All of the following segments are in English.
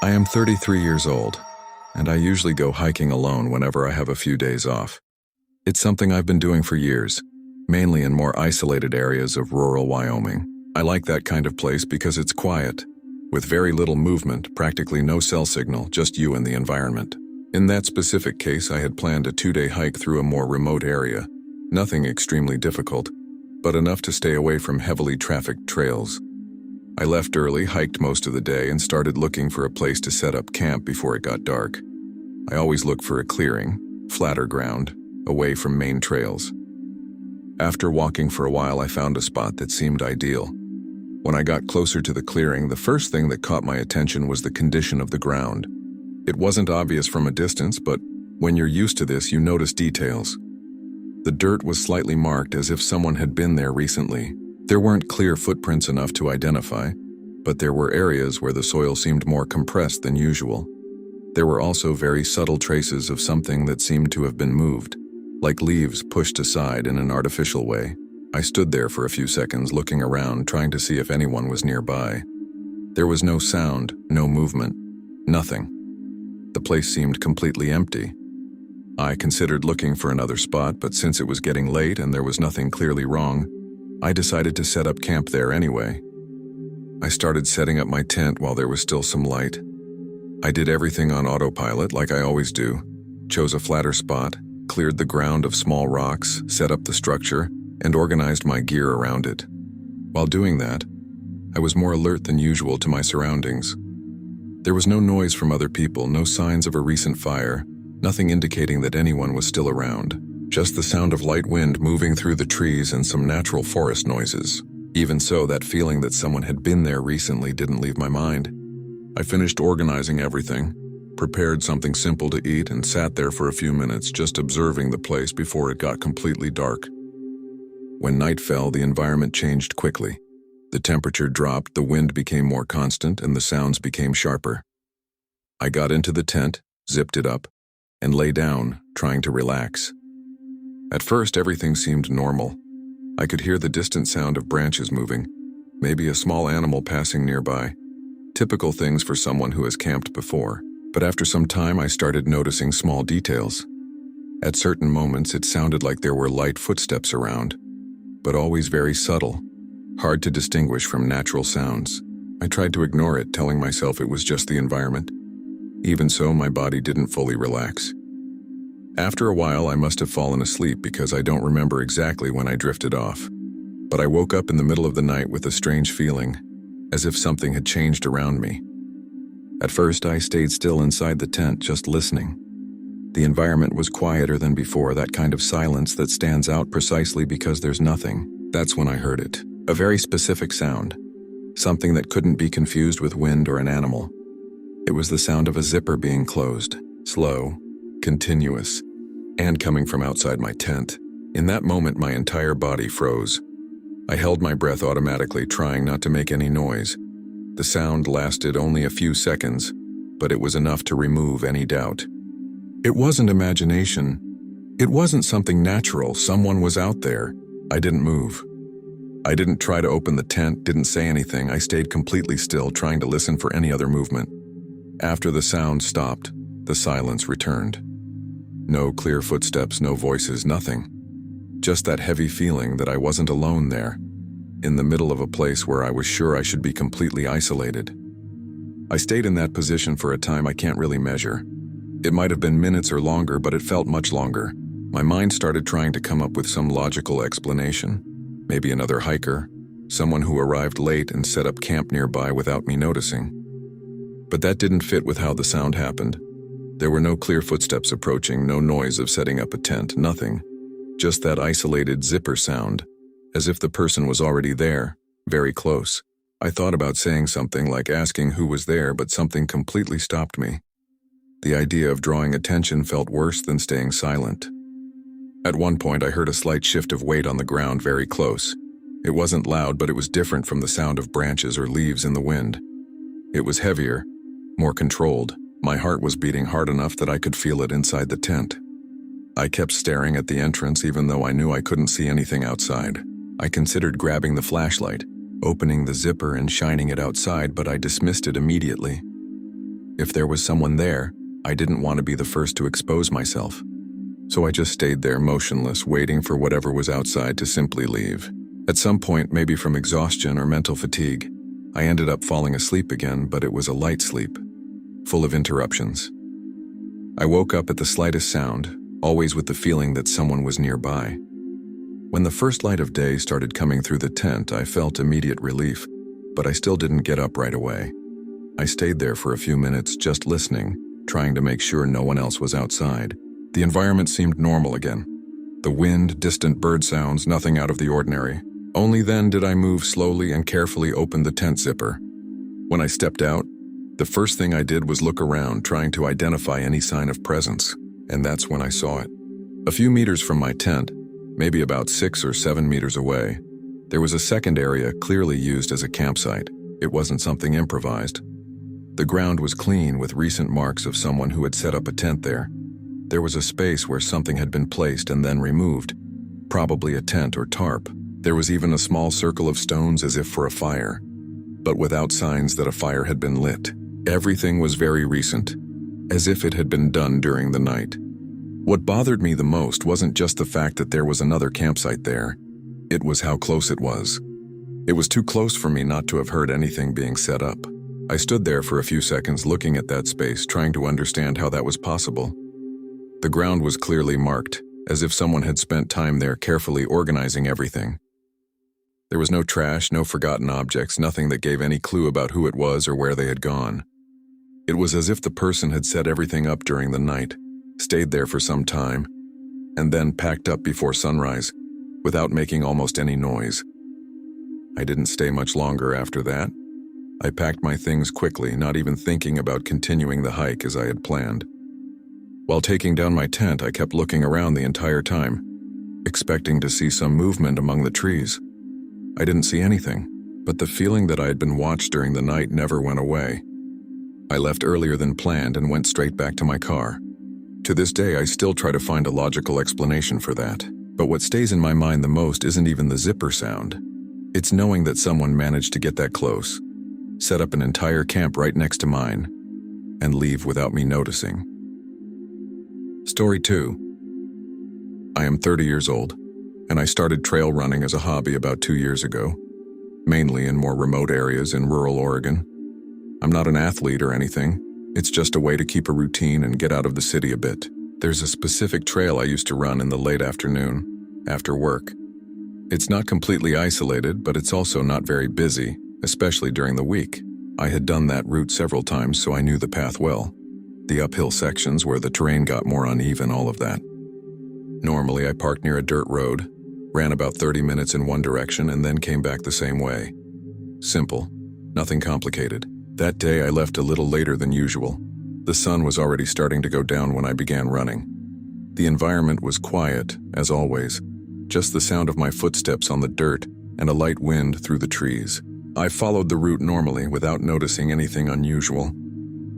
I am 33 years old, and I usually go hiking alone whenever I have a few days off. It's something I've been doing for years, mainly in more isolated areas of rural Wyoming. I like that kind of place because it's quiet, with very little movement, practically no cell signal, just you and the environment. In that specific case, I had planned a 2-day hike through a more remote area. Nothing extremely difficult, but enough to stay away from heavily trafficked trails. I left early, hiked most of the day, and started looking for a place to set up camp before it got dark. I always look for a clearing, flatter ground, away from main trails. After walking for a while, I found a spot that seemed ideal. When I got closer to the clearing, the first thing that caught my attention was the condition of the ground. It wasn't obvious from a distance, but when you're used to this, you notice details. The dirt was slightly marked as if someone had been there recently. There weren't clear footprints enough to identify, but there were areas where the soil seemed more compressed than usual. There were also very subtle traces of something that seemed to have been moved, like leaves pushed aside in an artificial way. I stood there for a few seconds looking around, trying to see if anyone was nearby. There was no sound, no movement, nothing. The place seemed completely empty. I considered looking for another spot, but since it was getting late and there was nothing clearly wrong, I decided to set up camp there anyway. I started setting up my tent while there was still some light. I did everything on autopilot like I always do, chose a flatter spot, cleared the ground of small rocks, set up the structure, and organized my gear around it. While doing that, I was more alert than usual to my surroundings. There was no noise from other people, no signs of a recent fire, nothing indicating that anyone was still around. Just the sound of light wind moving through the trees and some natural forest noises. Even so, that feeling that someone had been there recently didn't leave my mind. I finished organizing everything, prepared something simple to eat, and sat there for a few minutes just observing the place before it got completely dark. When night fell, the environment changed quickly. The temperature dropped, the wind became more constant, and the sounds became sharper. I got into the tent, zipped it up, and lay down, trying to relax. At first, everything seemed normal. I could hear the distant sound of branches moving, maybe a small animal passing nearby. Typical things for someone who has camped before. But after some time, I started noticing small details. At certain moments, it sounded like there were light footsteps around, but always very subtle, hard to distinguish from natural sounds. I tried to ignore it, telling myself it was just the environment. Even so, my body didn't fully relax. After a while, I must have fallen asleep because I don't remember exactly when I drifted off. But I woke up in the middle of the night with a strange feeling, as if something had changed around me. At first, I stayed still inside the tent, just listening. The environment was quieter than before, that kind of silence that stands out precisely because there's nothing. That's when I heard it. A very specific sound. Something that couldn't be confused with wind or an animal. It was the sound of a zipper being closed. Slow, continuous, and coming from outside my tent. In that moment, my entire body froze. I held my breath automatically, trying not to make any noise. The sound lasted only a few seconds, but it was enough to remove any doubt. It wasn't imagination. It wasn't something natural. Someone was out there. I didn't move. I didn't try to open the tent, didn't say anything. I stayed completely still, trying to listen for any other movement. After the sound stopped, the silence returned. No clear footsteps, no voices, nothing. Just that heavy feeling that I wasn't alone there, in the middle of a place where I was sure I should be completely isolated. I stayed in that position for a time I can't really measure. It might have been minutes or longer, but it felt much longer. My mind started trying to come up with some logical explanation. Maybe another hiker, someone who arrived late and set up camp nearby without me noticing. But that didn't fit with how the sound happened. There were no clear footsteps approaching, no noise of setting up a tent, nothing. Just that isolated zipper sound, as if the person was already there, very close. I thought about saying something like asking who was there, but something completely stopped me. The idea of drawing attention felt worse than staying silent. At one point, I heard a slight shift of weight on the ground very close. It wasn't loud, but it was different from the sound of branches or leaves in the wind. It was heavier, more controlled. My heart was beating hard enough that I could feel it inside the tent. I kept staring at the entrance even though I knew I couldn't see anything outside. I considered grabbing the flashlight, opening the zipper and shining it outside, but I dismissed it immediately. If there was someone there, I didn't want to be the first to expose myself. So I just stayed there motionless, waiting for whatever was outside to simply leave. At some point, maybe from exhaustion or mental fatigue, I ended up falling asleep again, but it was a light sleep, full of interruptions. I woke up at the slightest sound, always with the feeling that someone was nearby. When the first light of day started coming through the tent, I felt immediate relief, but I still didn't get up right away. I stayed there for a few minutes just listening, trying to make sure no one else was outside. The environment seemed normal again. The wind, distant bird sounds, nothing out of the ordinary. Only then did I move slowly and carefully open the tent zipper. When I stepped out, the first thing I did was look around, trying to identify any sign of presence, and that's when I saw it. A few meters from my tent, maybe about 6 or 7 meters away, there was a second area clearly used as a campsite. It wasn't something improvised. The ground was clean with recent marks of someone who had set up a tent there. There was a space where something had been placed and then removed, probably a tent or tarp. There was even a small circle of stones as if for a fire, but without signs that a fire had been lit. Everything was very recent, as if it had been done during the night. What bothered me the most wasn't just the fact that there was another campsite there. It was how close it was. It was too close for me not to have heard anything being set up. I stood there for a few seconds looking at that space, trying to understand how that was possible. The ground was clearly marked, as if someone had spent time there carefully organizing everything. There was no trash, no forgotten objects, nothing that gave any clue about who it was or where they had gone. It was as if the person had set everything up during the night, stayed there for some time, and then packed up before sunrise, without making almost any noise. I didn't stay much longer after that. I packed my things quickly, not even thinking about continuing the hike as I had planned. While taking down my tent, I kept looking around the entire time, expecting to see some movement among the trees. I didn't see anything, but the feeling that I had been watched during the night never went away. I left earlier than planned and went straight back to my car. To this day, I still try to find a logical explanation for that. But what stays in my mind the most isn't even the zipper sound. It's knowing that someone managed to get that close, set up an entire camp right next to mine, and leave without me noticing. Story 2. I am 30 years old, and I started trail running as a hobby about 2 years ago, mainly in more remote areas in rural Oregon. I'm not an athlete or anything. It's just a way to keep a routine and get out of the city a bit. There's a specific trail I used to run in the late afternoon, after work. It's not completely isolated, but it's also not very busy, especially during the week. I had done that route several times, so I knew the path well. The uphill sections where the terrain got more uneven, all of that. Normally, I parked near a dirt road, ran about 30 minutes in one direction, and then came back the same way. Simple, nothing complicated. That day, I left a little later than usual. The sun was already starting to go down when I began running. The environment was quiet, as always, just the sound of my footsteps on the dirt and a light wind through the trees. I followed the route normally without noticing anything unusual.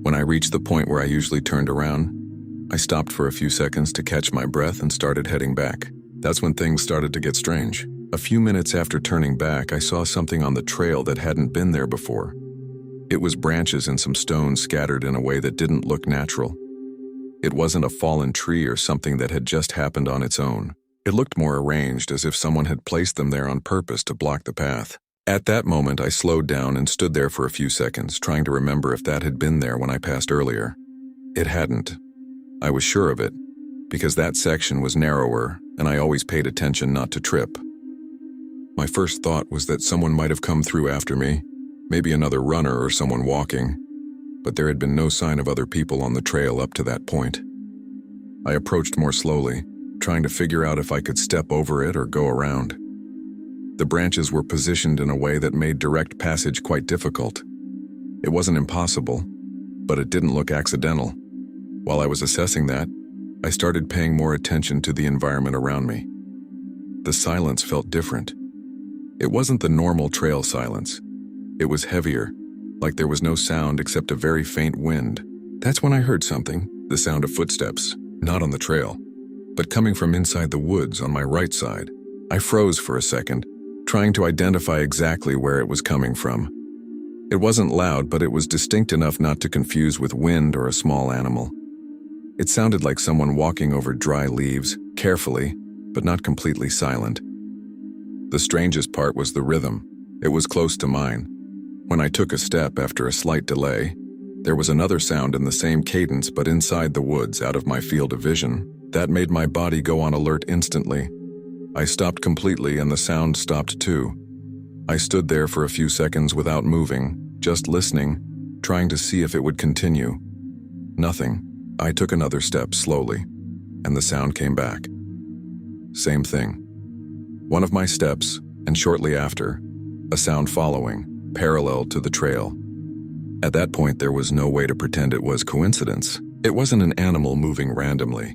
When I reached the point where I usually turned around, I stopped for a few seconds to catch my breath and started heading back. That's when things started to get strange. A few minutes after turning back, I saw something on the trail that hadn't been there before. It was branches and some stones scattered in a way that didn't look natural. It wasn't a fallen tree or something that had just happened on its own. It looked more arranged, as if someone had placed them there on purpose to block the path. At that moment, I slowed down and stood there for a few seconds, trying to remember if that had been there when I passed earlier. It hadn't. I was sure of it, because that section was narrower, and I always paid attention not to trip. My first thought was that someone might have come through after me, maybe another runner or someone walking, but there had been no sign of other people on the trail up to that point. I approached more slowly, trying to figure out if I could step over it or go around. The branches were positioned in a way that made direct passage quite difficult. It wasn't impossible, but it didn't look accidental. While I was assessing that, I started paying more attention to the environment around me. The silence felt different. It wasn't the normal trail silence. It was heavier, like there was no sound except a very faint wind. That's when I heard something, the sound of footsteps, not on the trail, but coming from inside the woods on my right side. I froze for a second, trying to identify exactly where it was coming from. It wasn't loud, but it was distinct enough not to confuse with wind or a small animal. It sounded like someone walking over dry leaves, carefully, but not completely silent. The strangest part was the rhythm. It was close to mine. When I took a step after a slight delay, there was another sound in the same cadence but inside the woods, out of my field of vision. That made my body go on alert instantly. I stopped completely and the sound stopped too. I stood there for a few seconds without moving, just listening, trying to see if it would continue. Nothing. I took another step slowly, and the sound came back. Same thing. One of my steps, and shortly after, a sound following, parallel to the trail. At that point, there was no way to pretend it was coincidence. It wasn't an animal moving randomly.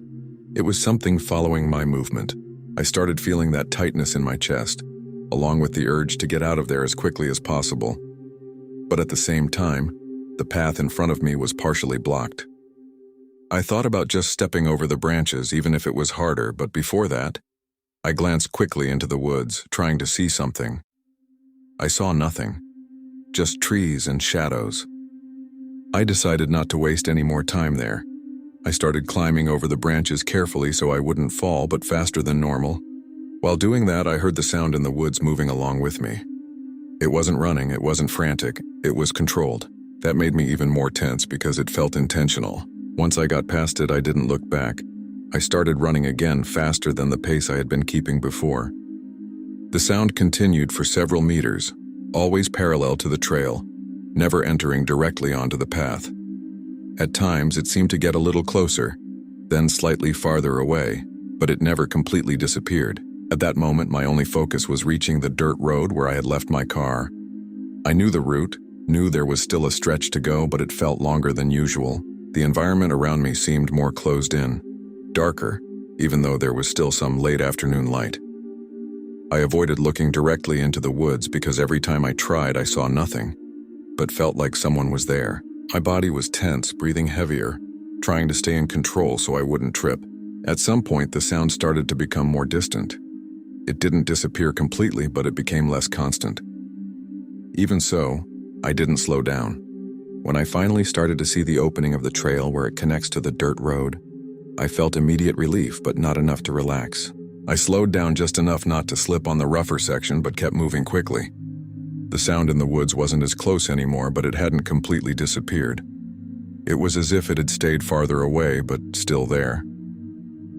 It was something following my movement. I started feeling that tightness in my chest, along with the urge to get out of there as quickly as possible. But at the same time, the path in front of me was partially blocked. I thought about just stepping over the branches, even if it was harder, but before that, I glanced quickly into the woods, trying to see something. I saw nothing, just trees and shadows. I decided not to waste any more time there. I started climbing over the branches carefully so I wouldn't fall, but faster than normal. While doing that, I heard the sound in the woods moving along with me. It wasn't running, it wasn't frantic, it was controlled. That made me even more tense because it felt intentional. Once I got past it, I didn't look back. I started running again, faster than the pace I had been keeping before. The sound continued for several meters, always parallel to the trail, never entering directly onto the path. At times, it seemed to get a little closer, then slightly farther away, but it never completely disappeared. At that moment, my only focus was reaching the dirt road where I had left my car. I knew the route, knew there was still a stretch to go, but it felt longer than usual. The environment around me seemed more closed in, darker, even though there was still some late afternoon light. I avoided looking directly into the woods because every time I tried, I saw nothing, but felt like someone was there. My body was tense, breathing heavier, trying to stay in control so I wouldn't trip. At some point, the sound started to become more distant. It didn't disappear completely, but it became less constant. Even so, I didn't slow down. When I finally started to see the opening of the trail where it connects to the dirt road, I felt immediate relief, but not enough to relax. I slowed down just enough not to slip on the rougher section, but kept moving quickly. The sound in the woods wasn't as close anymore, but it hadn't completely disappeared. It was as if it had stayed farther away, but still there.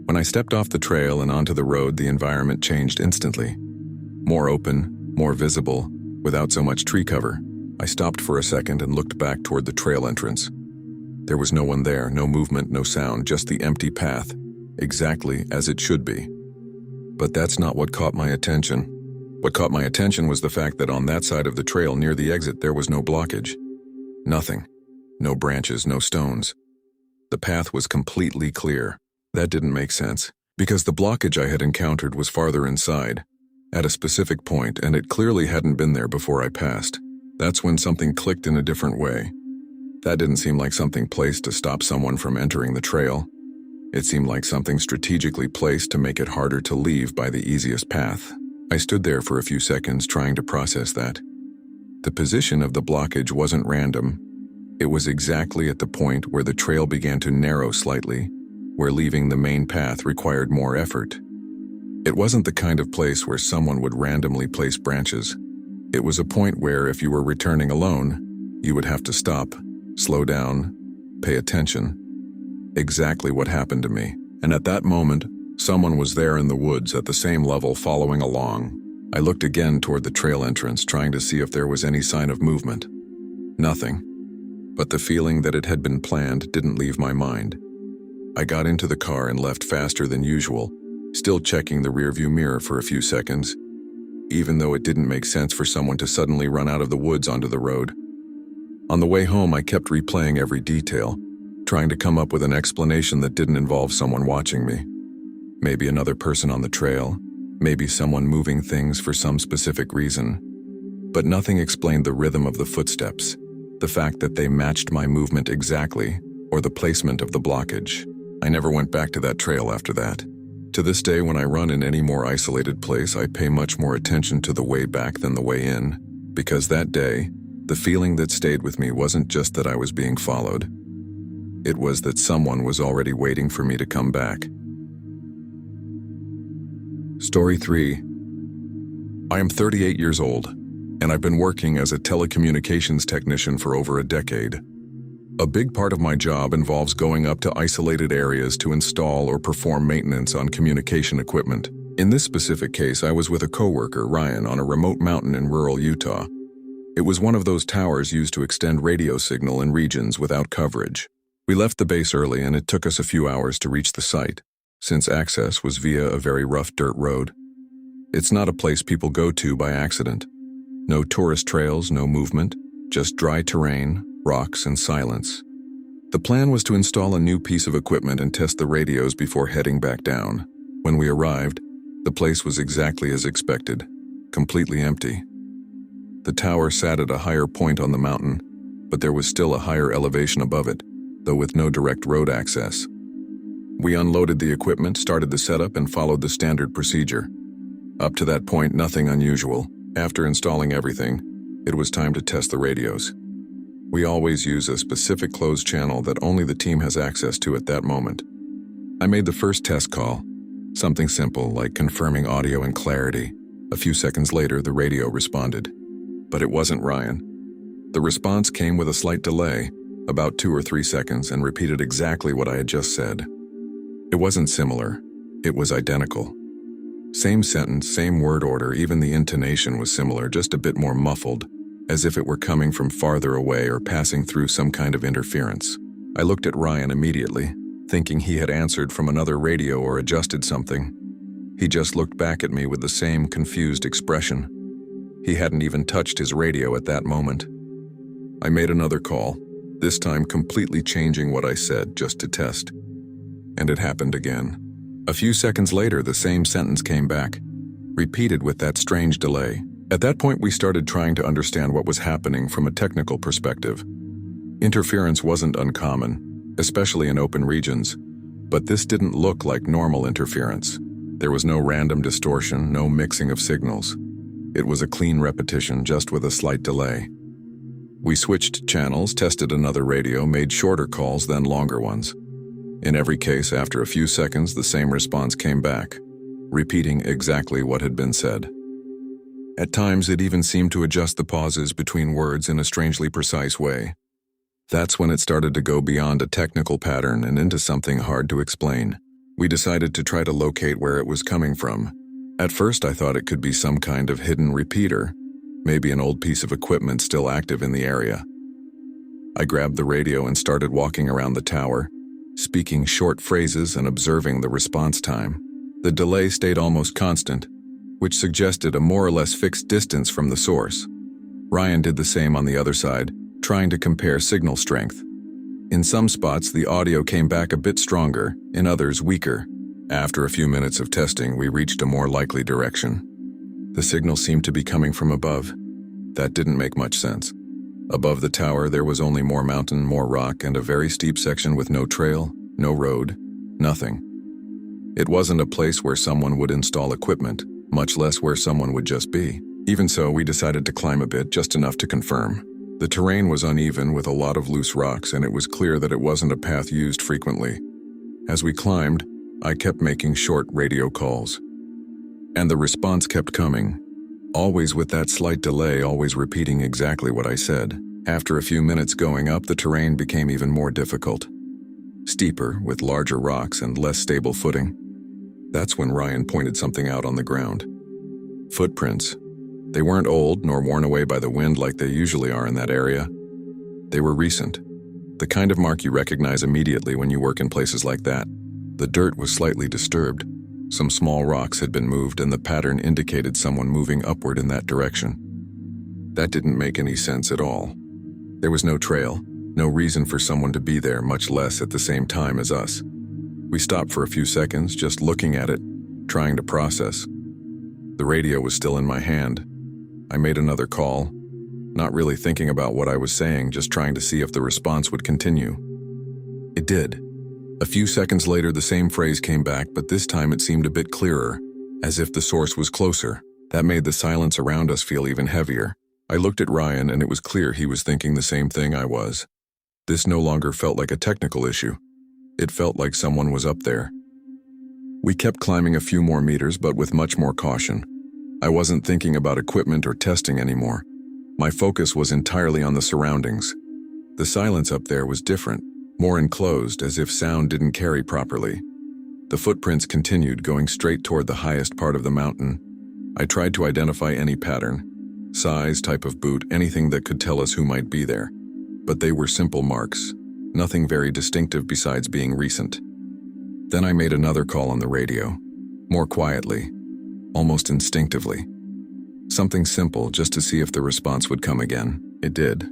When I stepped off the trail and onto the road, the environment changed instantly. More open, more visible, without so much tree cover. I stopped for a second and looked back toward the trail entrance. There was no one there, no movement, no sound, just the empty path, exactly as it should be. But that's not what caught my attention. What caught my attention was the fact that on that side of the trail near the exit there was no blockage. Nothing. No branches, no stones. The path was completely clear. That didn't make sense, because the blockage I had encountered was farther inside, at a specific point, and it clearly hadn't been there before I passed. That's when something clicked in a different way. That didn't seem like something placed to stop someone from entering the trail. It seemed like something strategically placed to make it harder to leave by the easiest path. I stood there for a few seconds trying to process that. The position of the blockage wasn't random. It was exactly at the point where the trail began to narrow slightly, where leaving the main path required more effort. It wasn't the kind of place where someone would randomly place branches. It was a point where, if you were returning alone, you would have to stop, slow down, pay attention. Exactly what happened to me. And at that moment, someone was there in the woods at the same level following along. I looked again toward the trail entrance, trying to see if there was any sign of movement. Nothing. But the feeling that it had been planned didn't leave my mind. I got into the car and left faster than usual, still checking the rearview mirror for a few seconds, even though it didn't make sense for someone to suddenly run out of the woods onto the road. On the way home, I kept replaying every detail, trying to come up with an explanation that didn't involve someone watching me. Maybe another person on the trail, maybe someone moving things for some specific reason. But nothing explained the rhythm of the footsteps, the fact that they matched my movement exactly, or the placement of the blockage. I never went back to that trail after that. To this day, when I run in any more isolated place, I pay much more attention to the way back than the way in, because that day, The feeling that stayed with me wasn't just that I was being followed. It was that someone was already waiting for me to come back. Story 3. I am 38 years old, and I've been working as a telecommunications technician for over a decade. A big part of my job involves going up to isolated areas to install or perform maintenance on communication equipment. In this specific case, I was with a coworker, Ryan, on a remote mountain in rural Utah. It was one of those towers used to extend radio signal in regions without coverage. We left the base early, and it took us a few hours to reach the site, since access was via a very rough dirt road. It's not a place people go to by accident. No tourist trails, no movement, just dry terrain, rocks, and silence. The plan was to install a new piece of equipment and test the radios before heading back down. When we arrived, the place was exactly as expected, completely empty. The tower sat at a higher point on the mountain, but there was still a higher elevation above it, though with no direct road access. We unloaded the equipment, started the setup, and followed the standard procedure. Up to that point, nothing unusual. After installing everything, it was time to test the radios. We always use a specific closed channel that only the team has access to at that moment. I made the first test call, something simple like confirming audio and clarity. A few seconds later, the radio responded. But it wasn't Ryan. The response came with a slight delay, about 2 or 3 seconds, and repeated exactly what I had just said. It wasn't similar, it was identical. Same sentence, same word order, even the intonation was similar, just a bit more muffled, as if it were coming from farther away or passing through some kind of interference. I looked at Ryan immediately, thinking he had answered from another radio or adjusted something. He just looked back at me with the same confused expression. He hadn't even touched his radio at that moment. I made another call, this time completely changing what I said just to test. And it happened again. A few seconds later, the same sentence came back, repeated with that strange delay. At that point, we started trying to understand what was happening from a technical perspective. Interference wasn't uncommon, especially in open regions, but this didn't look like normal interference. There was no random distortion, no mixing of signals. It was a clean repetition, just with a slight delay. We switched channels, tested another radio, made shorter calls, then longer ones. In every case, after a few seconds, the same response came back, repeating exactly what had been said. At times, it even seemed to adjust the pauses between words in a strangely precise way. That's when it started to go beyond a technical pattern and into something hard to explain. We decided to try to locate where it was coming from. At first, I thought it could be some kind of hidden repeater, maybe an old piece of equipment still active in the area. I grabbed the radio and started walking around the tower, speaking short phrases and observing the response time. The delay stayed almost constant, which suggested a more or less fixed distance from the source. Ryan did the same on the other side, trying to compare signal strength. In some spots, the audio came back a bit stronger, in others weaker. After a few minutes of testing, we reached a more likely direction. The signal seemed to be coming from above. That didn't make much sense. Above the tower, there was only more mountain, more rock, and a very steep section with no trail, no road, nothing. It wasn't a place where someone would install equipment, much less where someone would just be. Even so, we decided to climb a bit, just enough to confirm. The terrain was uneven with a lot of loose rocks, and it was clear that it wasn't a path used frequently. As we climbed, I kept making short radio calls. And the response kept coming, always with that slight delay, always repeating exactly what I said. After a few minutes going up, the terrain became even more difficult. Steeper, with larger rocks and less stable footing. That's when Ryan pointed something out on the ground. Footprints. They weren't old nor worn away by the wind like they usually are in that area. They were recent. The kind of mark you recognize immediately when you work in places like that. The dirt was slightly disturbed. Some small rocks had been moved, and the pattern indicated someone moving upward in that direction. That didn't make any sense at all. There was no trail, no reason for someone to be there, much less at the same time as us. We stopped for a few seconds, just looking at it, trying to process. The radio was still in my hand. I made another call, not really thinking about what I was saying, just trying to see if the response would continue. It did. A few seconds later, the same phrase came back, but this time it seemed a bit clearer, as if the source was closer. That made the silence around us feel even heavier. I looked at Ryan and it was clear he was thinking the same thing I was. This no longer felt like a technical issue. It felt like someone was up there. We kept climbing a few more meters, but with much more caution. I wasn't thinking about equipment or testing anymore. My focus was entirely on the surroundings. The silence up there was different, more enclosed, as if sound didn't carry properly. The footprints continued, going straight toward the highest part of the mountain. I tried to identify any pattern, size, type of boot, anything that could tell us who might be there. But they were simple marks, nothing very distinctive besides being recent. Then I made another call on the radio, more quietly, almost instinctively. Something simple, just to see if the response would come again. It did.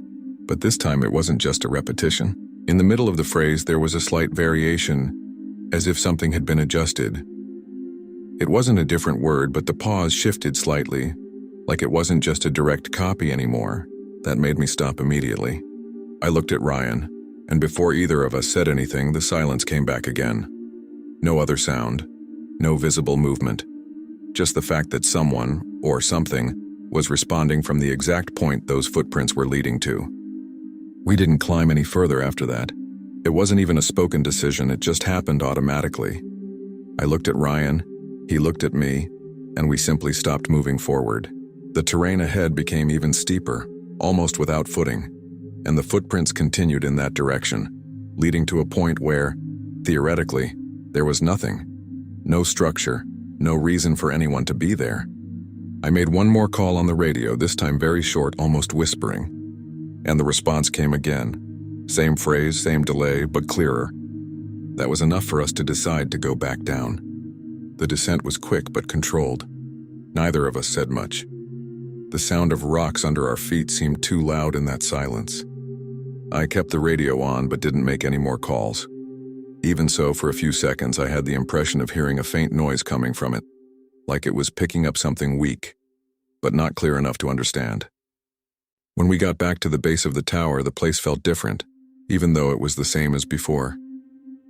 But this time it wasn't just a repetition. In the middle of the phrase there was a slight variation, as if something had been adjusted. It wasn't a different word, but the pause shifted slightly, like it wasn't just a direct copy anymore. That made me stop immediately. I looked at Ryan, and before either of us said anything, the silence came back again. No other sound, no visible movement, just the fact that someone, or something, was responding from the exact point those footprints were leading to. We didn't climb any further after that. It wasn't even a spoken decision, it just happened automatically. I looked at Ryan, he looked at me, and we simply stopped moving forward. The terrain ahead became even steeper, almost without footing, and the footprints continued in that direction, leading to a point where, theoretically, there was nothing. No structure, no reason for anyone to be there. I made one more call on the radio, this time very short, almost whispering. And the response came again. Same phrase, same delay, but clearer. That was enough for us to decide to go back down. The descent was quick but controlled. Neither of us said much. The sound of rocks under our feet seemed too loud in that silence. I kept the radio on but didn't make any more calls. Even so, for a few seconds I had the impression of hearing a faint noise coming from it, like it was picking up something weak, but not clear enough to understand. When we got back to the base of the tower, the place felt different, even though it was the same as before.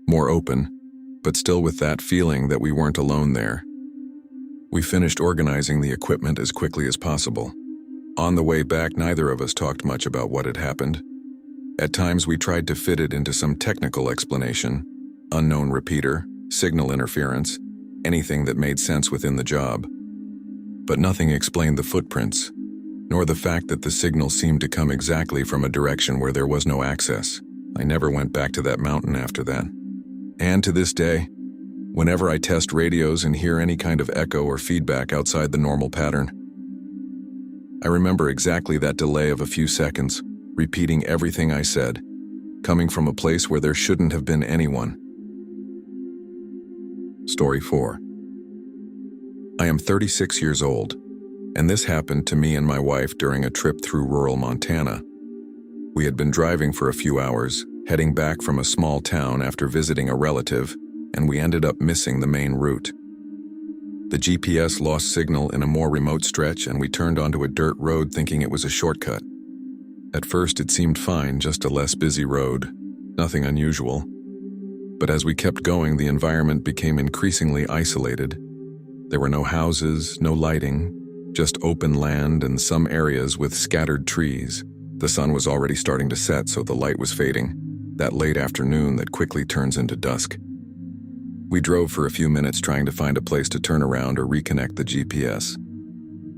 More open, but still with that feeling that we weren't alone there. We finished organizing the equipment as quickly as possible. On the way back, neither of us talked much about what had happened. At times we tried to fit it into some technical explanation, unknown repeater, signal interference, anything that made sense within the job. But nothing explained the footprints, nor the fact that the signal seemed to come exactly from a direction where there was no access. I never went back to that mountain after that. And to this day, whenever I test radios and hear any kind of echo or feedback outside the normal pattern, I remember exactly that delay of a few seconds, repeating everything I said, coming from a place where there shouldn't have been anyone. Story 4. I am 36 years old, and this happened to me and my wife during a trip through rural Montana. We had been driving for a few hours, heading back from a small town after visiting a relative, and we ended up missing the main route. The GPS lost signal in a more remote stretch, and we turned onto a dirt road thinking it was a shortcut. At first it seemed fine, just a less busy road, nothing unusual. But as we kept going, the environment became increasingly isolated. There were no houses, no lighting, just open land and some areas with scattered trees. The sun was already starting to set, so the light was fading, that late afternoon that quickly turns into dusk. We drove for a few minutes trying to find a place to turn around or reconnect the GPS.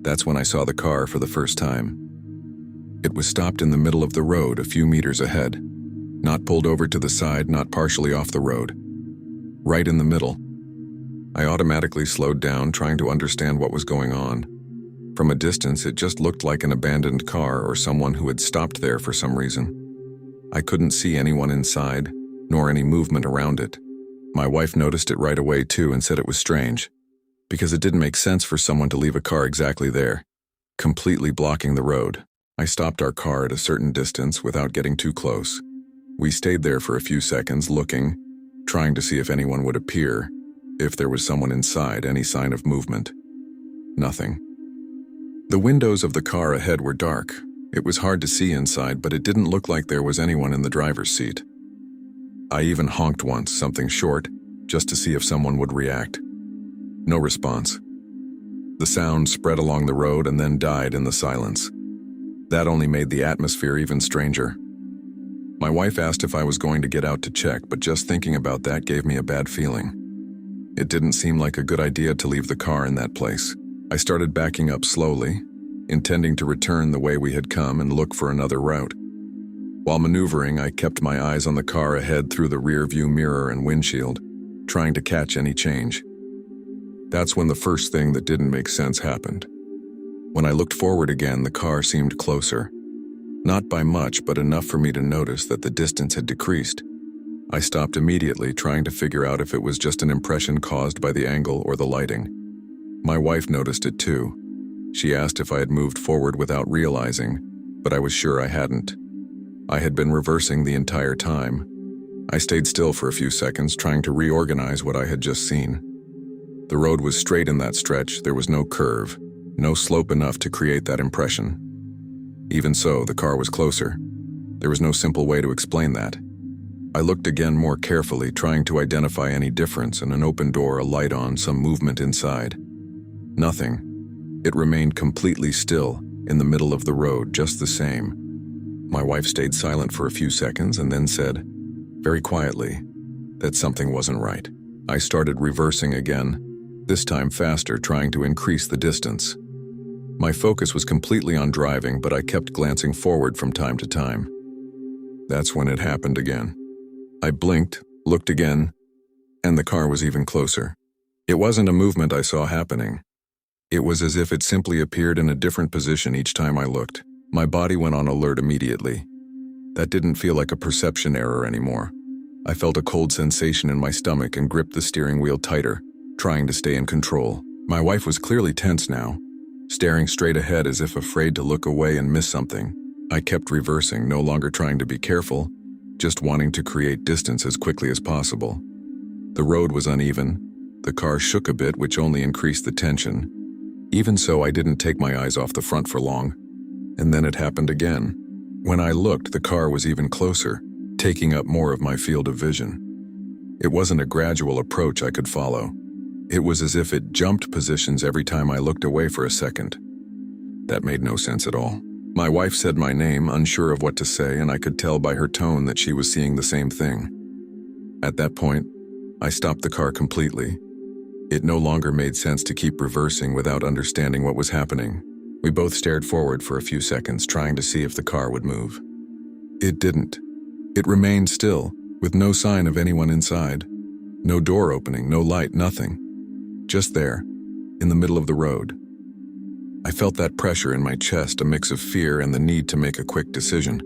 That's when I saw the car for the first time. It was stopped in the middle of the road a few meters ahead. Not pulled over to the side, not partially off the road. Right in the middle. I automatically slowed down, trying to understand what was going on. From a distance, it just looked like an abandoned car or someone who had stopped there for some reason. I couldn't see anyone inside, nor any movement around it. My wife noticed it right away too and said it was strange, because it didn't make sense for someone to leave a car exactly there, completely blocking the road. I stopped our car at a certain distance without getting too close. We stayed there for a few seconds looking, trying to see if anyone would appear, if there was someone inside, any sign of movement. Nothing. The windows of the car ahead were dark. It was hard to see inside, but it didn't look like there was anyone in the driver's seat. I even honked once, something short, just to see if someone would react. No response. The sound spread along the road and then died in the silence. That only made the atmosphere even stranger. My wife asked if I was going to get out to check, but just thinking about that gave me a bad feeling. It didn't seem like a good idea to leave the car in that place. I started backing up slowly, intending to return the way we had come and look for another route. While maneuvering, I kept my eyes on the car ahead through the rear view mirror and windshield, trying to catch any change. That's when the first thing that didn't make sense happened. When I looked forward again, the car seemed closer. Not by much, but enough for me to notice that the distance had decreased. I stopped immediately, trying to figure out if it was just an impression caused by the angle or the lighting. My wife noticed it too. She asked if I had moved forward without realizing, but I was sure I hadn't. I had been reversing the entire time. I stayed still for a few seconds, trying to reorganize what I had just seen. The road was straight in that stretch. There was no curve, no slope enough to create that impression. Even so, the car was closer. There was no simple way to explain that. I looked again more carefully, trying to identify any difference in an open door, a light on, some movement inside. Nothing. It remained completely still, in the middle of the road, just the same. My wife stayed silent for a few seconds and then said, very quietly, that something wasn't right. I started reversing again, this time faster, trying to increase the distance. My focus was completely on driving, but I kept glancing forward from time to time. That's when it happened again. I blinked, looked again, and the car was even closer. It wasn't a movement I saw happening. It was as if it simply appeared in a different position each time I looked. My body went on alert immediately. That didn't feel like a perception error anymore. I felt a cold sensation in my stomach and gripped the steering wheel tighter, trying to stay in control. My wife was clearly tense now, staring straight ahead as if afraid to look away and miss something. I kept reversing, no longer trying to be careful, just wanting to create distance as quickly as possible. The road was uneven. The car shook a bit, which only increased the tension. Even so, I didn't take my eyes off the front for long. And then it happened again. When I looked, the car was even closer, taking up more of my field of vision. It wasn't a gradual approach I could follow. It was as if it jumped positions every time I looked away for a second. That made no sense at all. My wife said my name, unsure of what to say, and I could tell by her tone that she was seeing the same thing. At that point, I stopped the car completely. It no longer made sense to keep reversing without understanding what was happening. We both stared forward for a few seconds, trying to see if the car would move. It didn't. It remained still, with no sign of anyone inside. No door opening, no light, nothing. Just there, in the middle of the road. I felt that pressure in my chest, a mix of fear and the need to make a quick decision.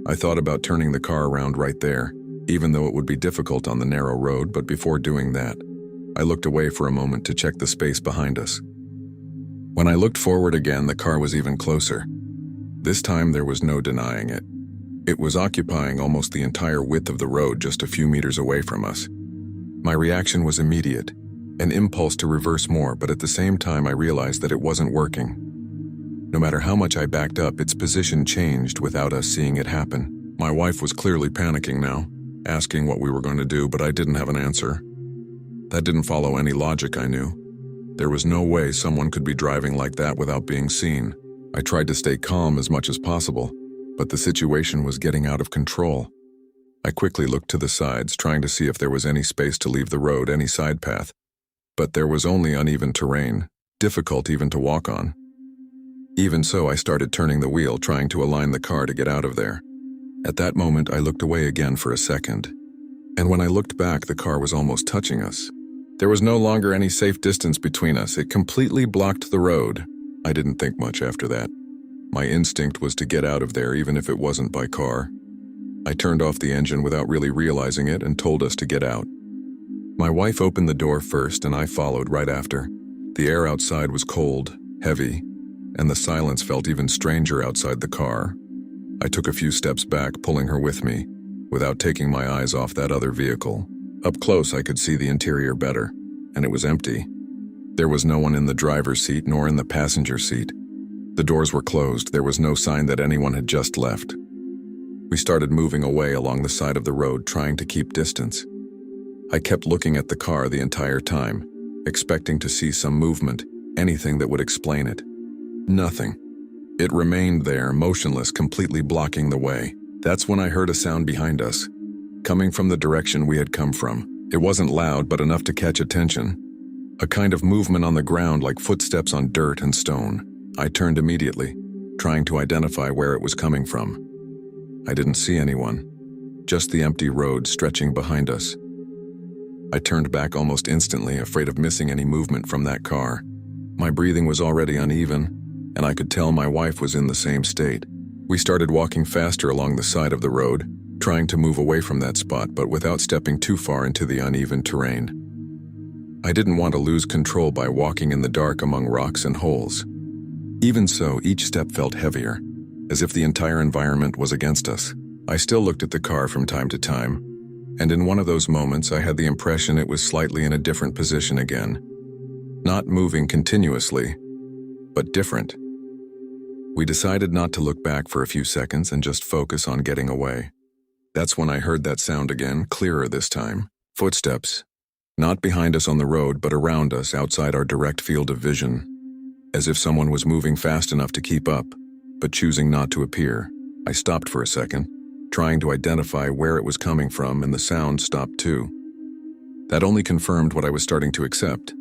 I thought about turning the car around right there, even though it would be difficult on the narrow road, but before doing that, I looked away for a moment to check the space behind us. When I looked forward again, the car was even closer. This time there was no denying it. It was occupying almost the entire width of the road just a few meters away from us. My reaction was immediate, an impulse to reverse more, but at the same time I realized that it wasn't working. No matter how much I backed up, its position changed without us seeing it happen. My wife was clearly panicking now, asking what we were going to do, but I didn't have an answer. That didn't follow any logic, I knew. There was no way someone could be driving like that without being seen. I tried to stay calm as much as possible, but the situation was getting out of control. I quickly looked to the sides, trying to see if there was any space to leave the road, any side path. But there was only uneven terrain, difficult even to walk on. Even so, I started turning the wheel, trying to align the car to get out of there. At that moment, I looked away again for a second. And when I looked back, the car was almost touching us. There was no longer any safe distance between us. It completely blocked the road. I didn't think much after that. My instinct was to get out of there, even if it wasn't by car. I turned off the engine without really realizing it and told us to get out. My wife opened the door first, and I followed right after. The air outside was cold, heavy, and the silence felt even stranger outside the car. I took a few steps back, pulling her with me, without taking my eyes off that other vehicle. Up close, I could see the interior better, and it was empty. There was no one in the driver's seat nor in the passenger seat. The doors were closed. There was no sign that anyone had just left. We started moving away along the side of the road, trying to keep distance. I kept looking at the car the entire time, expecting to see some movement, anything that would explain it. Nothing. It remained there, motionless, completely blocking the way. That's when I heard a sound behind us, coming from the direction we had come from. It wasn't loud, but enough to catch attention. A kind of movement on the ground, like footsteps on dirt and stone. I turned immediately, trying to identify where it was coming from. I didn't see anyone, just the empty road stretching behind us. I turned back almost instantly, afraid of missing any movement from that car. My breathing was already uneven, and I could tell my wife was in the same state. We started walking faster along the side of the road, trying to move away from that spot, but without stepping too far into the uneven terrain. I didn't want to lose control by walking in the dark among rocks and holes. Even so, each step felt heavier, as if the entire environment was against us. I still looked at the car from time to time, and in one of those moments I had the impression it was slightly in a different position again. Not moving continuously, but different. We decided not to look back for a few seconds and just focus on getting away. That's when I heard that sound again, clearer this time. Footsteps. Not behind us on the road, but around us, outside our direct field of vision. As if someone was moving fast enough to keep up, but choosing not to appear. I stopped for a second, trying to identify where it was coming from, and the sound stopped too. That only confirmed what I was starting to accept.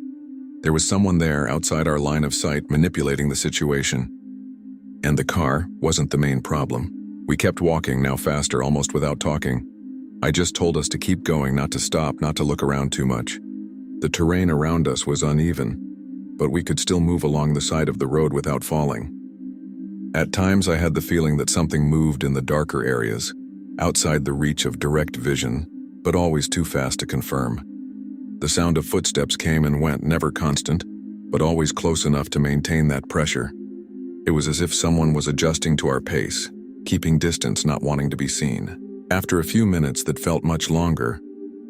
There was someone there outside our line of sight manipulating the situation. And the car wasn't the main problem. We kept walking, now faster, almost without talking. I just told us to keep going, not to stop, not to look around too much. The terrain around us was uneven, but we could still move along the side of the road without falling. At times I had the feeling that something moved in the darker areas, outside the reach of direct vision, but always too fast to confirm. The sound of footsteps came and went, never constant, but always close enough to maintain that pressure. It was as if someone was adjusting to our pace, keeping distance, not wanting to be seen. After a few minutes that felt much longer,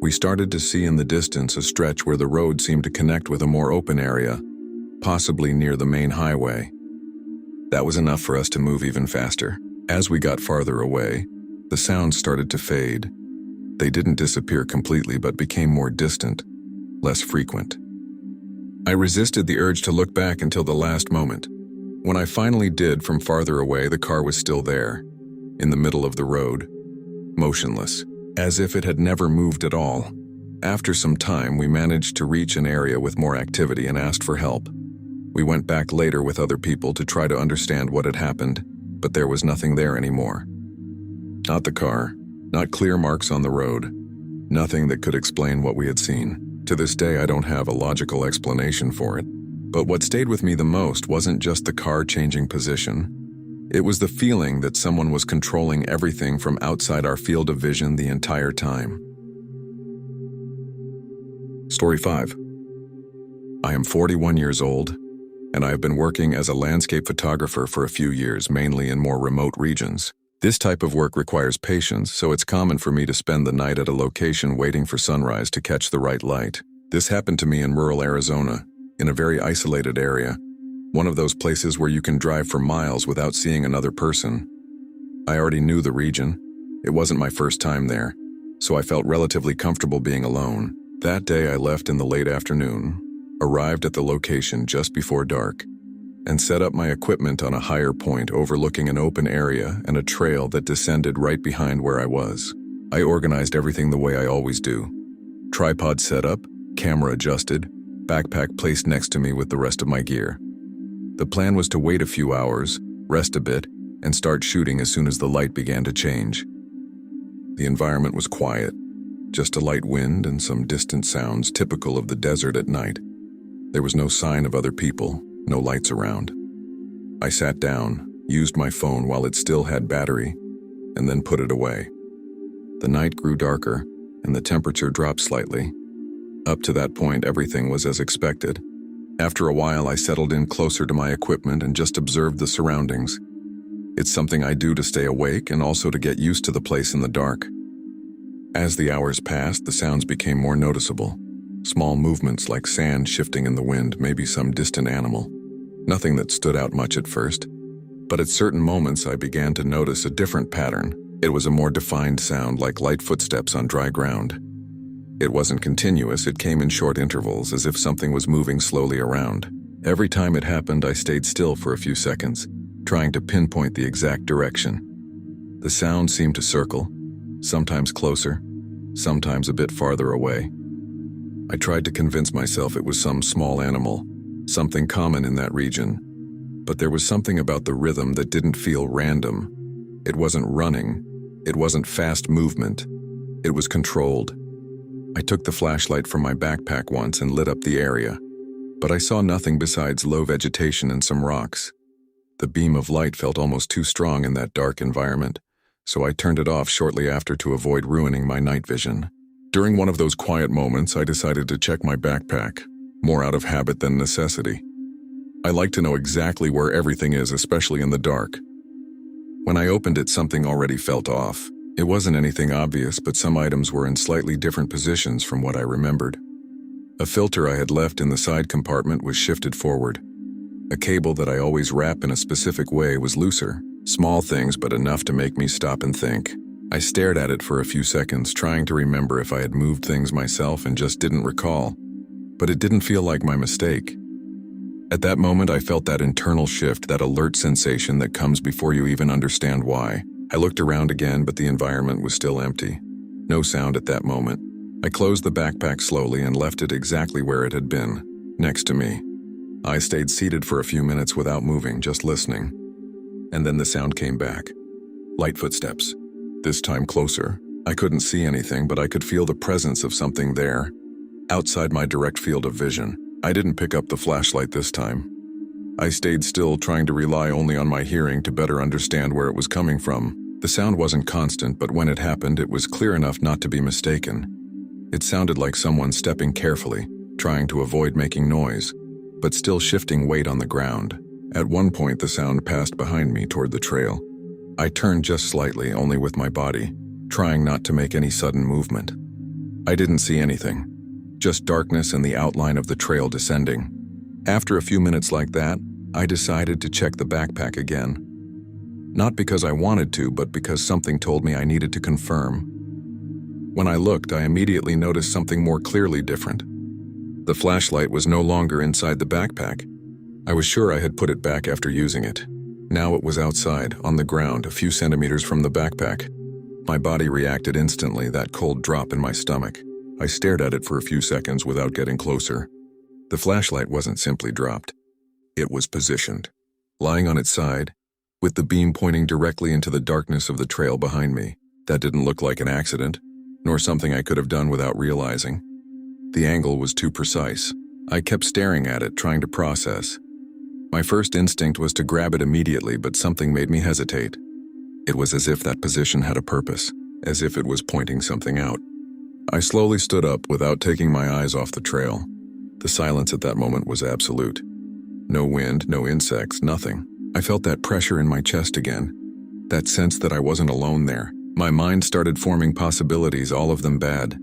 we started to see in the distance a stretch where the road seemed to connect with a more open area, possibly near the main highway. That was enough for us to move even faster. As we got farther away, the sounds started to fade. They didn't disappear completely, but became more distant, less frequent. I resisted the urge to look back until the last moment. When I finally did, from farther away, the car was still there, in the middle of the road, motionless, as if it had never moved at all. After some time, we managed to reach an area with more activity and asked for help. We went back later with other people to try to understand what had happened, but there was nothing there anymore. Not the car, not clear marks on the road, nothing that could explain what we had seen. To this day, I don't have a logical explanation for it. But what stayed with me the most wasn't just the car changing position. It was the feeling that someone was controlling everything from outside our field of vision the entire time. Story 5. I am 41 years old, and I have been working as a landscape photographer for a few years, mainly in more remote regions. This type of work requires patience, so it's common for me to spend the night at a location waiting for sunrise to catch the right light. This happened to me in rural Arizona, in a very isolated area, one of those places where you can drive for miles without seeing another person. I already knew the region. It wasn't my first time there, so I felt relatively comfortable being alone. That day I left in the late afternoon, arrived at the location just before dark, and set up my equipment on a higher point overlooking an open area and a trail that descended right behind where I was. I organized everything the way I always do. Tripod set up, camera adjusted, backpack placed next to me with the rest of my gear. The plan was to wait a few hours, rest a bit, and start shooting as soon as the light began to change. The environment was quiet, just a light wind and some distant sounds typical of the desert at night. There was no sign of other people, no lights around. I sat down, used my phone while it still had battery, and then put it away. The night grew darker, and the temperature dropped slightly. Up to that point, everything was as expected. After a while, I settled in closer to my equipment and just observed the surroundings. It's something I do to stay awake and also to get used to the place in the dark. As the hours passed, the sounds became more noticeable. Small movements like sand shifting in the wind, maybe some distant animal. Nothing that stood out much at first. But at certain moments, I began to notice a different pattern. It was a more defined sound, like light footsteps on dry ground. It wasn't continuous, it came in short intervals, as if something was moving slowly around. Every time it happened, I stayed still for a few seconds, trying to pinpoint the exact direction. The sound seemed to circle, sometimes closer, sometimes a bit farther away. I tried to convince myself it was some small animal, something common in that region, but there was something about the rhythm that didn't feel random. It wasn't running, it wasn't fast movement, it was controlled. I took the flashlight from my backpack once and lit up the area, but I saw nothing besides low vegetation and some rocks. The beam of light felt almost too strong in that dark environment, so I turned it off shortly after to avoid ruining my night vision. During one of those quiet moments, I decided to check my backpack, more out of habit than necessity. I like to know exactly where everything is, especially in the dark. When I opened it, something already felt off. It wasn't anything obvious, but some items were in slightly different positions from what I remembered. A filter I had left in the side compartment was shifted forward. A cable that I always wrap in a specific way was looser. Small things, but enough to make me stop and think. I stared at it for a few seconds, trying to remember if I had moved things myself and just didn't recall. But it didn't feel like my mistake. At that moment, I felt that internal shift, that alert sensation that comes before you even understand why. I looked around again, but the environment was still empty. No sound at that moment. I closed the backpack slowly and left it exactly where it had been, next to me. I stayed seated for a few minutes without moving, just listening. And then the sound came back. Light footsteps. This time closer. I couldn't see anything, but I could feel the presence of something there, outside my direct field of vision. I didn't pick up the flashlight this time. I stayed still, trying to rely only on my hearing to better understand where it was coming from. The sound wasn't constant, but when it happened, it was clear enough not to be mistaken. It sounded like someone stepping carefully, trying to avoid making noise, but still shifting weight on the ground. At one point, the sound passed behind me toward the trail. I turned just slightly, only with my body, trying not to make any sudden movement. I didn't see anything, just darkness and the outline of the trail descending. After a few minutes like that, I decided to check the backpack again. Not because I wanted to, but because something told me I needed to confirm. When I looked, I immediately noticed something more clearly different. The flashlight was no longer inside the backpack. I was sure I had put it back after using it. Now it was outside, on the ground, a few centimeters from the backpack. My body reacted instantly, that cold drop in my stomach. I stared at it for a few seconds without getting closer. The flashlight wasn't simply dropped. It was positioned, lying on its side, with the beam pointing directly into the darkness of the trail behind me. That didn't look like an accident, nor something I could have done without realizing. The angle was too precise. I kept staring at it, trying to process. My first instinct was to grab it immediately, but something made me hesitate. It was as if that position had a purpose, as if it was pointing something out. I slowly stood up without taking my eyes off the trail. The silence at that moment was absolute. No wind, no insects, nothing. I felt that pressure in my chest again, that sense that I wasn't alone there. My mind started forming possibilities, all of them bad.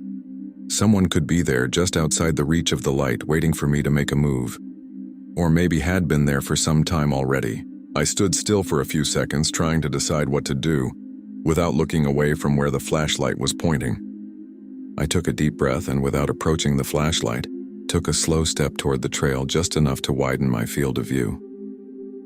Someone could be there just outside the reach of the light, waiting for me to make a move. Or maybe had been there for some time already. I stood still for a few seconds, trying to decide what to do, without looking away from where the flashlight was pointing. I took a deep breath and, without approaching the flashlight, took a slow step toward the trail, just enough to widen my field of view.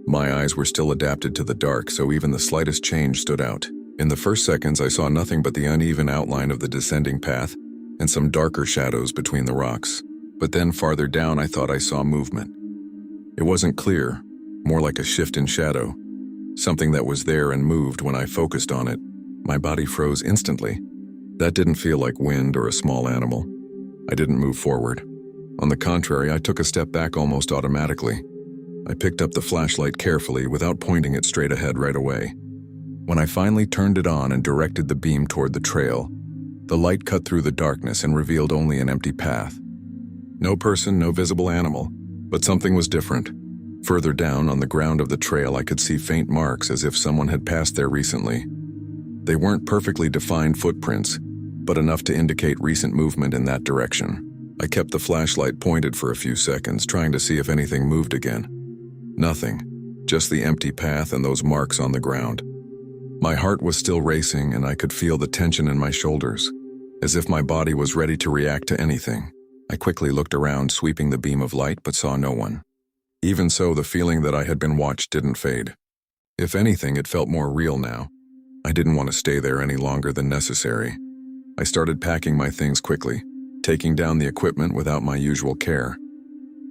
My eyes were still adapted to the dark, so even the slightest change stood out. In the first seconds, I saw nothing but the uneven outline of the descending path and some darker shadows between the rocks. But then farther down, I thought I saw movement. It wasn't clear, more like a shift in shadow, something that was there and moved. When I focused on it, my body froze instantly. That didn't feel like wind or a small animal. I didn't move forward. On the contrary, I took a step back almost automatically. I picked up the flashlight carefully, without pointing it straight ahead right away. When I finally turned it on and directed the beam toward the trail, the light cut through the darkness and revealed only an empty path. No person, no visible animal, but something was different. Further down on the ground of the trail, I could see faint marks, as if someone had passed there recently. They weren't perfectly defined footprints, but enough to indicate recent movement in that direction. I kept the flashlight pointed for a few seconds, trying to see if anything moved again. Nothing, just the empty path and those marks on the ground. My heart was still racing, and I could feel the tension in my shoulders, as if my body was ready to react to anything. I quickly looked around, sweeping the beam of light, but saw no one. Even so, the feeling that I had been watched didn't fade. If anything, it felt more real now. I didn't want to stay there any longer than necessary. I started packing my things quickly, taking down the equipment without my usual care.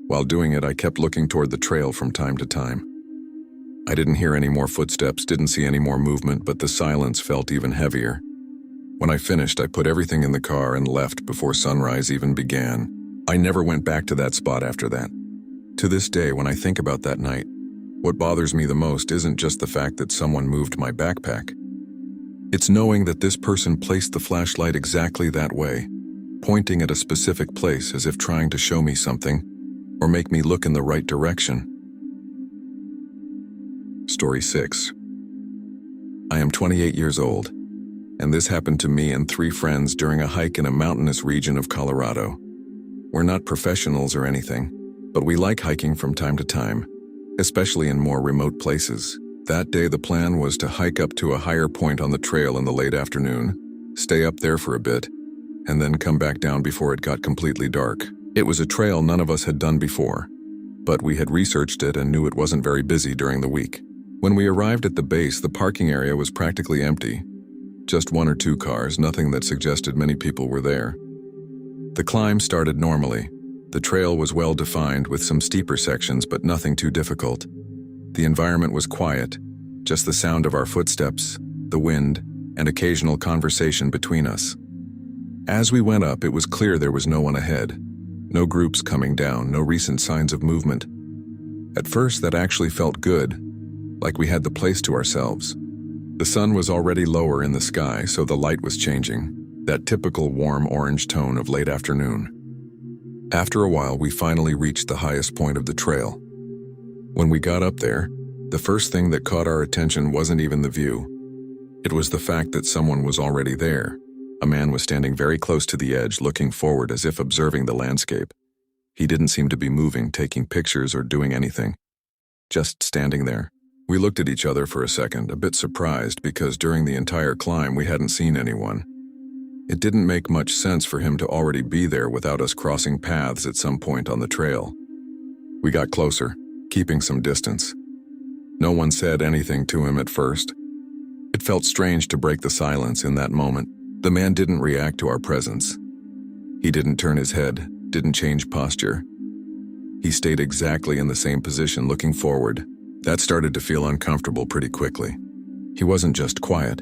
While doing it, I kept looking toward the trail from time to time. I didn't hear any more footsteps, didn't see any more movement, but the silence felt even heavier. When I finished, I put everything in the car and left before sunrise even began. I never went back to that spot after that. To this day, when I think about that night, what bothers me the most isn't just the fact that someone moved my backpack. It's knowing that this person placed the flashlight exactly that way, pointing at a specific place as if trying to show me something or make me look in the right direction. Story 6. I am 28 years old, and this happened to me and 3 friends during a hike in a mountainous region of Colorado. We're not professionals or anything, but we like hiking from time to time, especially in more remote places. That day, the plan was to hike up to a higher point on the trail in the late afternoon, stay up there for a bit, and then come back down before it got completely dark. It was a trail none of us had done before, but we had researched it and knew it wasn't very busy during the week. When we arrived at the base, the parking area was practically empty. Just 1 or 2 cars, nothing that suggested many people were there. The climb started normally. The trail was well defined with some steeper sections, but nothing too difficult. The environment was quiet, just the sound of our footsteps, the wind, and occasional conversation between us. As we went up, it was clear there was no one ahead. No groups coming down, no recent signs of movement. At first, that actually felt good, like we had the place to ourselves. The sun was already lower in the sky, so the light was changing, that typical warm orange tone of late afternoon. After a while, we finally reached the highest point of the trail. When we got up there, the first thing that caught our attention wasn't even the view. It was the fact that someone was already there. A man was standing very close to the edge, looking forward as if observing the landscape. He didn't seem to be moving, taking pictures, or doing anything. Just standing there. We looked at each other for a second, a bit surprised because during the entire climb we hadn't seen anyone. It didn't make much sense for him to already be there without us crossing paths at some point on the trail. We got closer, keeping some distance. No one said anything to him at first. It felt strange to break the silence in that moment. The man didn't react to our presence. He didn't turn his head, didn't change posture. He stayed exactly in the same position, looking forward. That started to feel uncomfortable pretty quickly. He wasn't just quiet.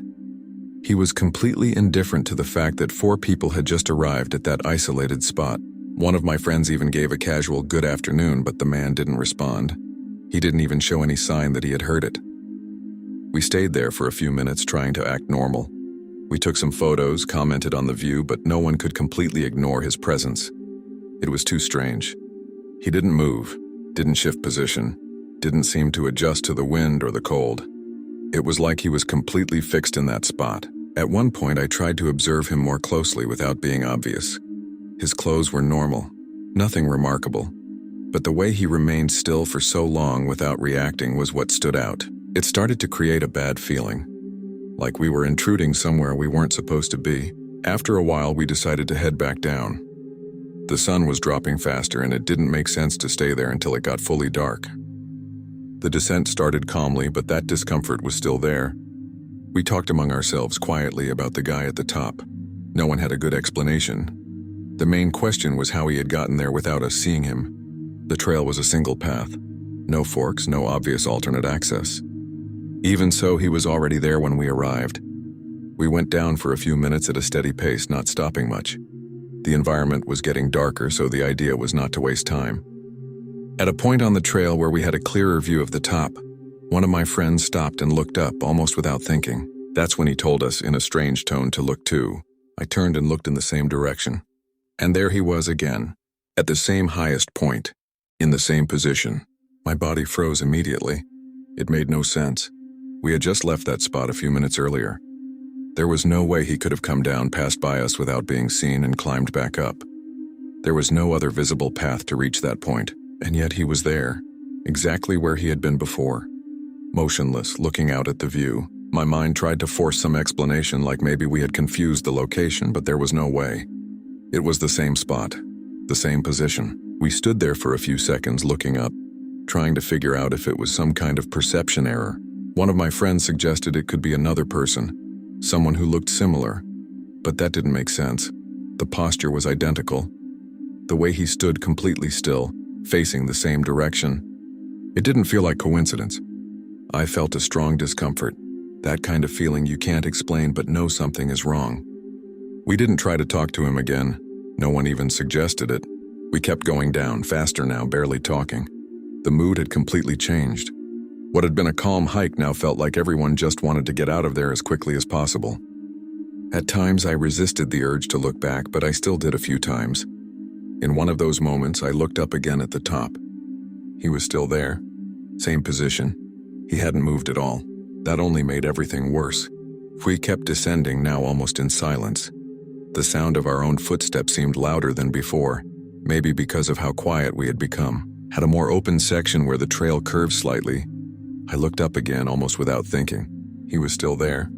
He was completely indifferent to the fact that 4 people had just arrived at that isolated spot. One of my friends even gave a casual good afternoon, but the man didn't respond. He didn't even show any sign that he had heard it. We stayed there for a few minutes trying to act normal. We took some photos, commented on the view, but no one could completely ignore his presence. It was too strange. He didn't move, didn't shift position, didn't seem to adjust to the wind or the cold. It was like he was completely fixed in that spot. At one point, I tried to observe him more closely without being obvious. His clothes were normal, nothing remarkable, but the way he remained still for so long without reacting was what stood out. It started to create a bad feeling, like we were intruding somewhere we weren't supposed to be. After a while, we decided to head back down. The sun was dropping faster, and it didn't make sense to stay there until it got fully dark. The descent started calmly, but that discomfort was still there. We talked among ourselves quietly about the guy at the top. No one had a good explanation. The main question was how he had gotten there without us seeing him. The trail was a single path. No forks, no obvious alternate access. Even so, he was already there when we arrived. We went down for a few minutes at a steady pace, not stopping much. The environment was getting darker, so the idea was not to waste time. At a point on the trail where we had a clearer view of the top, one of my friends stopped and looked up almost without thinking. That's when he told us in a strange tone to look too. I turned and looked in the same direction. And there he was again, at the same highest point, in the same position. My body froze immediately. It made no sense. We had just left that spot a few minutes earlier. There was no way he could have come down, passed by us without being seen, and climbed back up. There was no other visible path to reach that point, and yet he was there, exactly where he had been before. Motionless, looking out at the view. My mind tried to force some explanation, like maybe we had confused the location, but there was no way. It was the same spot, the same position. We stood there for a few seconds looking up, trying to figure out if it was some kind of perception error, One of my friends suggested it could be another person, someone who looked similar, but that didn't make sense. The posture was identical. The way he stood completely still, facing the same direction. It didn't feel like coincidence. I felt a strong discomfort, that kind of feeling you can't explain but know something is wrong. We didn't try to talk to him again. No one even suggested it. We kept going down, faster now, barely talking. The mood had completely changed. What had been a calm hike now felt like everyone just wanted to get out of there as quickly as possible. At times I resisted the urge to look back, but I still did a few times. In one of those moments, I looked up again at the top. He was still there. Same position. He hadn't moved at all. That only made everything worse. We kept descending, now almost in silence. The sound of our own footsteps seemed louder than before, maybe because of how quiet we had become. Had a more open section where the trail curved slightly. I looked up again, almost without thinking. He was still there.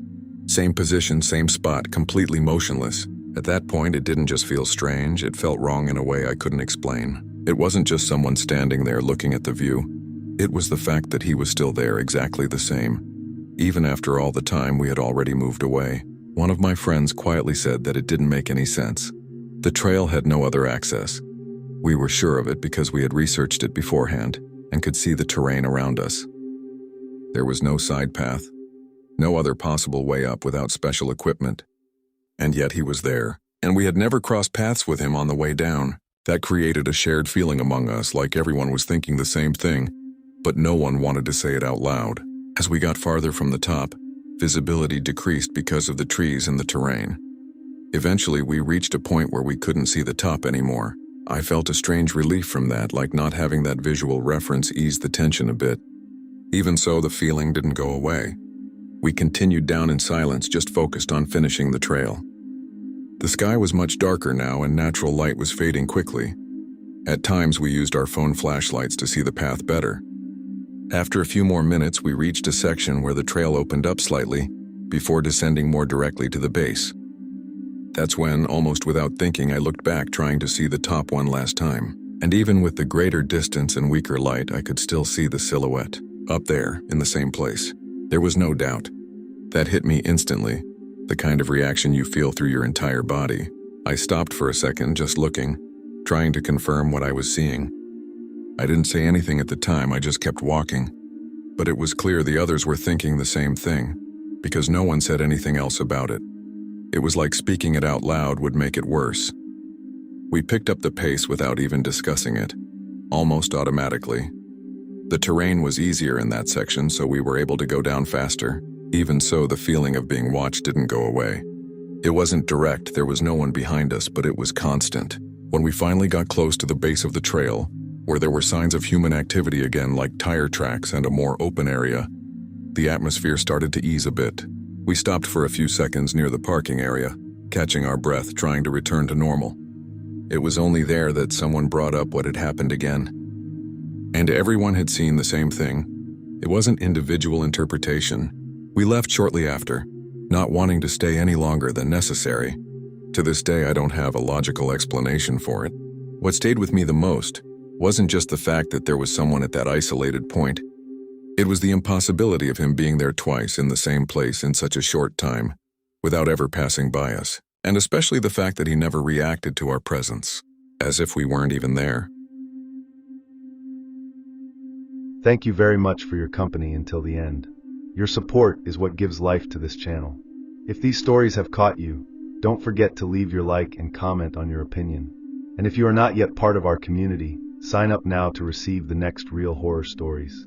Same position, same spot, completely motionless. At that point, it didn't just feel strange, it felt wrong in a way I couldn't explain. It wasn't just someone standing there looking at the view. It was the fact that he was still there, exactly the same. Even after all the time we had already moved away. One of my friends quietly said that it didn't make any sense. The trail had no other access. We were sure of it because we had researched it beforehand and could see the terrain around us. There was no side path, no other possible way up without special equipment. And yet he was there, and we had never crossed paths with him on the way down. That created a shared feeling among us, like everyone was thinking the same thing, but no one wanted to say it out loud. As we got farther from the top, visibility decreased because of the trees and the terrain. Eventually, we reached a point where we couldn't see the top anymore. I felt a strange relief from that, like not having that visual reference eased the tension a bit. Even so, the feeling didn't go away. We continued down in silence, just focused on finishing the trail. The sky was much darker now, and natural light was fading quickly. At times, we used our phone flashlights to see the path better. After a few more minutes, we reached a section where the trail opened up slightly, before descending more directly to the base. That's when, almost without thinking, I looked back, trying to see the top one last time. And even with the greater distance and weaker light, I could still see the silhouette, up there, in the same place. There was no doubt. That hit me instantly, the kind of reaction you feel through your entire body. I stopped for a second, just looking, trying to confirm what I was seeing. I didn't say anything at the time, I just kept walking. But it was clear the others were thinking the same thing, because no one said anything else about it. It was like speaking it out loud would make it worse. We picked up the pace without even discussing it, almost automatically. The terrain was easier in that section, so we were able to go down faster. Even so, the feeling of being watched didn't go away. It wasn't direct, there was no one behind us, but it was constant. When we finally got close to the base of the trail, where there were signs of human activity again, like tire tracks and a more open area, the atmosphere started to ease a bit. We stopped for a few seconds near the parking area, catching our breath, trying to return to normal. It was only there that someone brought up what had happened again. And everyone had seen the same thing. It wasn't individual interpretation. We left shortly after, not wanting to stay any longer than necessary. To this day, I don't have a logical explanation for it. What stayed with me the most wasn't just the fact that there was someone at that isolated point. It was the impossibility of him being there twice in the same place in such a short time, without ever passing by us, and especially the fact that he never reacted to our presence, as if we weren't even there. Thank you very much for your company until the end. Your support is what gives life to this channel. If these stories have caught you, don't forget to leave your like and comment on your opinion. And if you are not yet part of our community, sign up now to receive the next real horror stories.